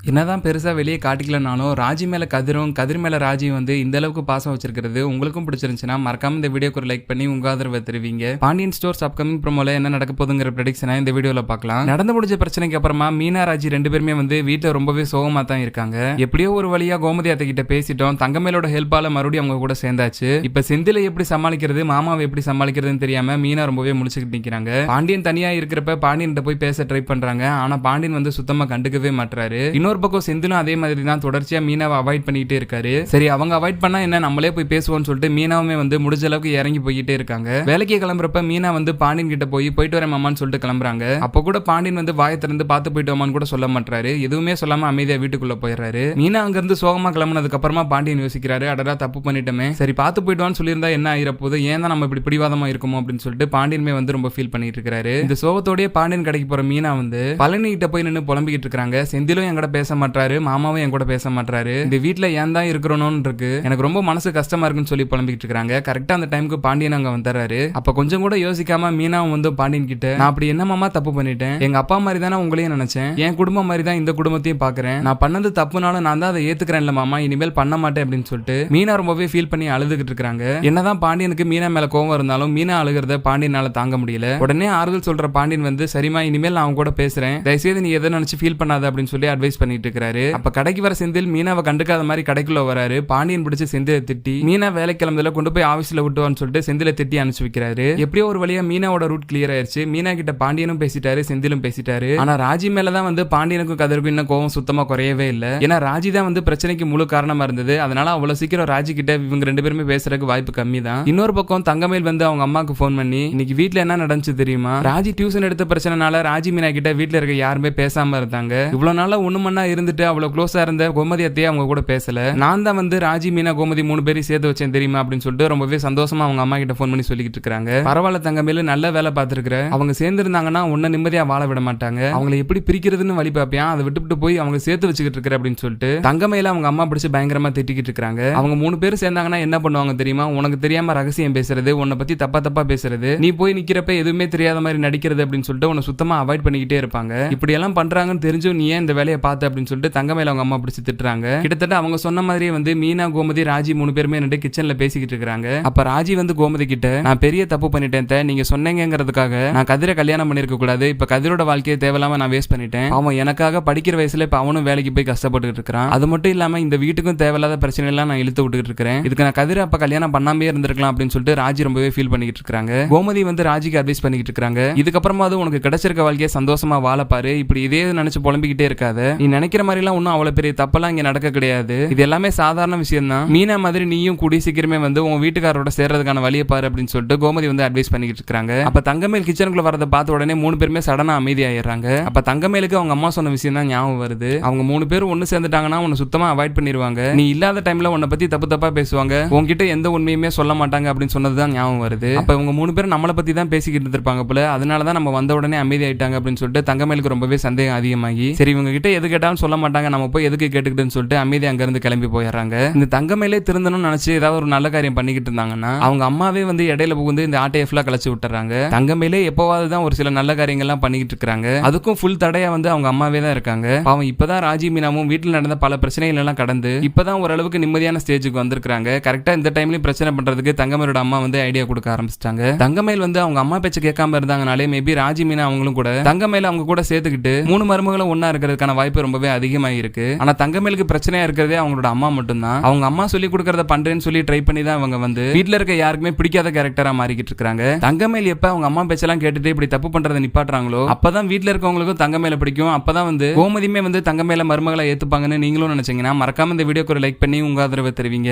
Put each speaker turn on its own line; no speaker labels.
என்னதான் பெருசா வெளியே காட்டிக்கலனாலும் ராஜி மேல கதிரும், கதிர் மேல ராஜியும் வந்து இந்த அளவுக்கு பாசம் வச்சிருக்கிறது உங்களுக்கும் பிடிச்சிருந்துச்சுன்னா மறக்காம இந்த வீடியோக்கு ஒரு லைக் பண்ணி உங்க ஆதரவை தெரிவிங்க. பாண்டியன் ஸ்டோர்ஸ் அப்கமிங் ப்ரோமோல என்ன நடக்க போகுதுங்கிற ப்ரெடிக்ஷனை இந்த வீடியோல பார்க்கலாம். நடந்து முடிஞ்ச பிரச்சனைக்கு அப்புறமா மீனா ராஜி ரெண்டு பேருமே வந்து வீட்டுல ரொம்பவே சோகமா தான் இருக்காங்க. எப்படியோ ஒரு வழியா கோமதி அத்தை கிட்ட பேசிட்டோம், தங்கமேலோட ஹெல்ப்பால மறுபடியும் அவங்க கூட சேர்ந்தாச்சு. இப்ப செந்தில எப்படி சமாளிக்கிறது, மாமாவை எப்படி சமாளிக்கிறதுன்னு தெரியாம மீனா ரொம்பவே முடிச்சுக்கிட்டு நிக்கிறாங்க. பாண்டியன் தனியா இருக்கிறப்ப பாண்டியன் போய் பேச ட்ரை பண்றாங்க, ஆனா பாண்டியன் வந்து சுத்தமா கண்டுக்கவே மாட்டாரு. இன்னொரு பக்கம் செந்திலும் அதே மாதிரி தான் தொடர்ச்சியா மீனாவை அவாய்ட் பண்ணிட்டே இருக்காரு. சரி அவங்க அவாய்ட் பண்ணா என்ன, நம்மளே போய் பேசுவோம்னு சொல்லிட்டு மீனாவுமே வந்து முடிஞ்ச அளவுக்கு இறங்கி போயிட்டே இருக்காங்க. வேலைக்கு கிளம்புறப்ப மீனா வந்து பாண்டியன் கிட்ட போயிட்டு வரேன் மாமான்னு சொல்லிட்டு கிளம்புறாங்க. அப்ப கூட பாண்டியன் வந்து வாயை திறந்து பார்த்து போயிட்டு வாமான்னு கூட சொல்ல மாட்டாரு, எதுவுமே சொல்லாம அமைதியா வீட்டுக்குள்ள போயிடுறாரு. மீனா அங்க இருந்து சோகமா கிளம்புனதுக்கு அப்புறமா பாண்டியன் யோசிக்கிறாரு, அடடா தப்பு பண்ணிட்டோமே, சரி பார்த்து போயிட்டு சொல்லியிருந்தா என்ன ஆயிரப்போது, ஏன் தான் நம்ம இப்படி பிடிவாதமா இருக்குமோ அப்படின்னு சொல்லிட்டு பாண்டியனுமே வந்து ரொம்ப ஃபீல் பண்ணிட்டு இருக்காரு. இந்த சோகத்தோடய பாண்டியன் கடைக்கு போற மீனா வந்து பழனி கிட்ட போய் நின்று புலம்பிக்கிட்டு இருக்காங்க. செந்திலும் என் கூட பேச மாட்டாரு, மாமாவும் என் கூட பேச மாட்டாரு, இந்த வீட்டுல ஏன் தான் இருக்கிறோன்னு இருக்கு, எனக்கு ரொம்ப மனசு கஷ்டமா இருக்குன்னு சொல்லி புலம்பிக்கிட்டு இருக்காங்க. கரெக்டா அந்த டைமுக்கு பாண்டியன் அங்க வந்துறாரு. அப்ப கொஞ்சம் கூட யோசிக்காம மீனாவும் வந்து பாண்டியன் கிட்ட, நான் அப்படி என்ன மாமா தப்பு பண்ணிட்டேன், எங்க அப்பா மாதிரி தானே உங்களையும் நினைச்சேன், என் குடும்பம் மாதிரி தான் இந்த குடும்பத்தையும் பாக்குறேன், நான் பண்ணது தப்புனாலும் நான் தான் அதை ஏத்துக்கிறேன் இல்ல மாமா, இனிமேல் பண்ண மாட்டேன் அப்படின்னு சொல்லிட்டு மீனா ரொம்பவே ஃபீல் பண்ணி அழுதுகிட்டு இருக்காங்க. என்னதான் பாண்டியனுக்கு மீனா மேல கோவம் இருந்தாலும் மீனா அழுகிறத பாண்டியனால தாங்க முடியல. உடனே ஆறுதல் சொல்ற பாண்டியன் வந்து, சரிமா இனிமேல் நான் அவங்க கூட பேசுறேன், தயவுசெய்து நீ எதை நினைச்சு ஃபீல் பண்ணாத அப்படின்னு சொல்லி அட்வைஸ் பண்ணிட்டு இருக்காரு. அப்ப கடைக்கு வர செந்தில் மீனாவை கண்டுக்காத மாதிரி கடைக்குள்ள வராரு. பாண்டியன் பிடிச்சு செந்தில திட்டி மீனா வேலை கிளம்புதல கொண்டு போய் ஆபீஸ்ல விட்டுவான்னு சொல்லிட்டு செந்தில திட்டி அனுப்பிச்சு வைக்கிறாரு. எப்படியோ ஒரு வழியா மீனாவோட ரூட் கிளியர் ஆயிருச்சு. மீனா கிட்ட பாண்டியனும் பேசிட்டாரு, செந்திலும் பேசிட்டாரு. ஆனா ராஜி மேலதான் வந்து பாண்டியனுக்கும் கதருக்கும் இன்னும் கோவம் சுத்தமா குறையவே இல்ல. ஏன்னா ராஜி தான் வந்து பிரச்சனைக்கு முழு காரணமா இருந்தது. அதனால அவ்வளவு சீக்கிரம் ராஜி கிட்ட இவங்க ரெண்டு பேருமே பேசுறதுக்கு வாய்ப்பு கம்மி தான். இன்னொரு பக்கம் தங்கமேல் வந்து அவங்க அம்மாக்கு போன் பண்ணி, இன்னைக்கு வீட்டுல என்ன நடந்துச்சு தெரியுமா, ராஜி டியூஷன் எடுத்த பிரச்சனைனால ராஜி மீனா கிட்ட வீட்டுல இருக்க யாருமே பேசாம இருந்தாங்க. இவ்வளவு நாளா ஒண்ணுமண்ணா இருந்துட்டு அவ்வளவு க்ளோஸா இருந்த கோமதி அத்தையே அவங்க கூட பேசல, நான் தான் வந்து ராஜி மீனா கோமதி 3 பேரையும் சேர்த்து வச்சேன் தெரியுமா அப்படின்னு சொல்லிட்டு ரொம்பவே சந்தோஷமா அவங்க அம்மா கிட்ட போன் பண்ணி சொல்லிட்டு இருக்காங்க. பரவாயில்ல தங்கமேலு, நல்ல வேலை பார்த்துருக்கிற, அவங்க சேர்ந்து இருந்தாங்கன்னா உன்ன நிம்மதியா வாழ விட மாட்டாங்க, அவங்களை எப்படி பிரிக்கிறதுன்னு வழி பார்ப்பியா, அதை விட்டுவிட்டு போய் அவங்க சேர்த்து வச்சுக்கிட்டு இருக்கிற அப்படின்னு சொல்லிட்டு தங்கமேல அவங்க அம்மா பிடிச்சு பயங்கரமா திட்டிக்கிட்டு இருக்காங்க. அவங்க 3 பேரும் சேர்ந்தாங்கன்னா என்ன பண்ணுவாங்க தெரியுமா, உனக்கு தெரியாம ரகசியம் பேசுறது, உன்னை பத்தி தப்பா பேசுறது, நீ போய் நிக்கிறப்ப எதுவுமே தெரியாத மாதிரி நடிக்கிறது அப்படின்னு சொல்லிட்டு உன்னை சுத்தமா அவாய்ட் பண்ணிக்கிட்டே இருப்பாங்க. இப்படி எல்லாம் பண்றாங்கன்னு தெரிஞ்சும் நீ ஏன் இந்த வேலையை பார்த்து அப்படின்னு சொல்லிட்டு தங்கமேல அவங்க அம்மா பிடிச்சு திட்டுறாங்க. கிட்டத்தட்ட அவங்க சொன்ன மாதிரியே வந்து மீனா கோமதி ராஜி 3 பேருமே நின்று கிச்சன்ல பேசிக்கிட்டு இருக்காங்க. அப்ப ராஜி வந்து கோமதி கிட்ட, நான் பெரிய தப்பு பண்ணிட்டேன், நீங்க சொன்னீங்கிறதுக்காக நான் கதிரை கல்யாணம் பண்ணிருக்க கூடாது, இப்ப கதிரோட வாழ்க்கையை தேவையில்லாம நான் வேஸ்ட் பண்ணிட்டேன், அவன் எனக்காக படிக்கிற வயசுல இப்ப அவனும் வேலைக்கு போய் கஷ்டப்பட்டு இருக்கான், அது மட்டும் இல்லாம இந்த வீட்டுக்கும் தேவையில்லாத பிரச்சனை எல்லாம் நான் இழுத்து விட்டுக்கிட்டு இருக்கிறேன், இதுக்கு நான் கதிரை அப்ப கல்யாணம் பண்ணாமே இருந்திருக்கலாம் அப்படின்னு சொல்லிட்டு ராஜி ரொம்பவே ஃபீல் பண்ணிக்கிட்டு இருக்காங்க. கோமதி வந்து ராஜிக்கு அட்வைஸ் பண்ணிக்கிட்டு இருக்காங்க, இதுக்கப்புறமா அது உனக்கு கிடைச்சிருக்க வாழ்க்கையை சந்தோஷமா வாழப்பாரு, இப்படி இதே நினைச்சு புலம்பிக்கிட்டே இருக்காத, நீ நினைக்கிற மாதிரி எல்லாம் ஒன்னும் அவ்வளவு பெரிய தப்பெல்லாம் இங்க நடக்க கிடையாது, இது எல்லாமே சாதாரண விஷயம் தான், மீனா மாதிரி நீயும் கூடி சீக்கிரமே வந்து உங்க வீட்டுக்காரோட சேர்றதுக்கான வழியை பாரு அப்படின்னு சொல்லிட்டு கோமதி வந்து அட்வைஸ் பண்ணிக்கிட்டு இருக்காங்க. அப்ப தங்கமேல் கிச்சனுக்குள்ள வரதை பார்த்த உடனே 3 பேருமே சடனா அமைதியாயிடுறாங்க. அப்ப தங்கமேலுக்கு அவங்க அம்மா சொன்ன விஷயம் தான் ஞாபகம் வருது, அவங்க 3 பேரும் ஒன்னு சேர்ந்துட்டாங்கன்னா உன்னை சுத்தமா அவாய்ட் பண்ணிடுவாங்க, நீ இல்லாத டைம்ல உன்னை பத்தி தப்பா பேசுவாங்க, உங்ககிட்ட எந்த உண்மையுமே சொல்ல மாட்டாங்க அப்படின்னு சொன்னதுதான் ஞாபகம் வருது. அப்ப இவங்க 3 பேரும் நம்மளை பத்தி தான் பேசிக்கிட்டு இருந்திருப்பாங்க போல, அதனாலதான் நம்ம வந்த உடனே அமைதியாயிட்டாங்க அப்படின்னு சொல்லிட்டு தங்கமேலுக்கு ரொம்பவே சந்தேகம் அதிகமாகி, சரி இவங்க கிட்ட எது கேட்டாலும் சொல்ல மாட்டாங்க, நம்ம போய் எதுக்கு கேட்டுக்கிட்டுன்னு சொல்லிட்டு அமைதி அங்க இருந்து கிளம்பி போயிடுறாங்க. இந்த தங்கமேலே திருந்தணும்னு நினைச்சு ஏதாவது ஒரு நல்ல காரியம் பண்ணிக்கிட்டு இருந்தாங்கன்னா அவங்க அம்மாவே வந்து இடையில புகுந்து இந்த ஆட்டையை ஃபுல்லா கலச்சு விட்டுறாங்க. தங்கமேலே எப்பவாவது தான் ஒரு சில நல்ல காரியங்கள்லாம் பண்ணிக்கிட்டு இருக்காங்க, அதுக்கும் ஃபுல் தடையா வந்து அவங்க அம்மாவே தான் இருக்காங்க. அவன் இப்பதான் ராஜி மீனாவும் வீட்டில் நடந்த பல பிரச்சனைகள் எல்லாம் கடந்து இப்பதான் ஓரளவுக்கு நிம்மதியான ஸ்டேஜுக்கு வந்திருக்காங்க. கரெக்டா இந்த டைம்லயும் பிரச்சனை பண்றதுக்கு தங்கமேலோட அம்மா வந்து ஐடியா கொடுக்க ஆரம்பிச்சிட்டாங்க. தங்கமேல் வந்து அவங்க அம்மா பேச்ச கேட்காம இருந்தாங்கனாலே மேபி ராஜி மீனா அவங்களும் கூட தங்கமேல அவங்க கூட சேர்த்துக்கிட்டு 3 மருமகளும் ஒன்னா இருக்கிறதுக்கான வாய்ப்பு ரொம்பவே அதிகமாக இருக்கு. ஆனா தங்கமேலுக்கு பிரச்சனையா இருக்கிறதே அவங்களோட அம்மா மட்டும்தான். அவங்க அம்மா சொல்லி கொடுக்கறத பண்றேன்னு சொல்லி ட்ரை பண்ணி தான் அவங்க வந்து வீட்டுல இருக்க யாருக்குமே பிடிக்காத கேரக்டரா மாறிக்கிட்டு இருக்காங்க. தங்கமேல் எப்ப அவங்க அம்மா பேச்செல்லாம் கேட்டுட்டு இப்படி தப்பு பண்றதை நிப்பாட்டுறாங்களோ அப்பதான் வீட்டுல இருக்கவங்களுக்கும் தங்கமேல பிடிக்கும், அப்பதான் வந்து கோமதியுமே வந்து தங்கமேல மருமகளை ஏத்துப்பாங்கன்னு நீங்களும் நினைச்சீங்கன்னா மறக்காம இந்த வீடியோக்கு ஒரு லைக் பண்ணி உங்க ஆதரவை தெரிவிங்க.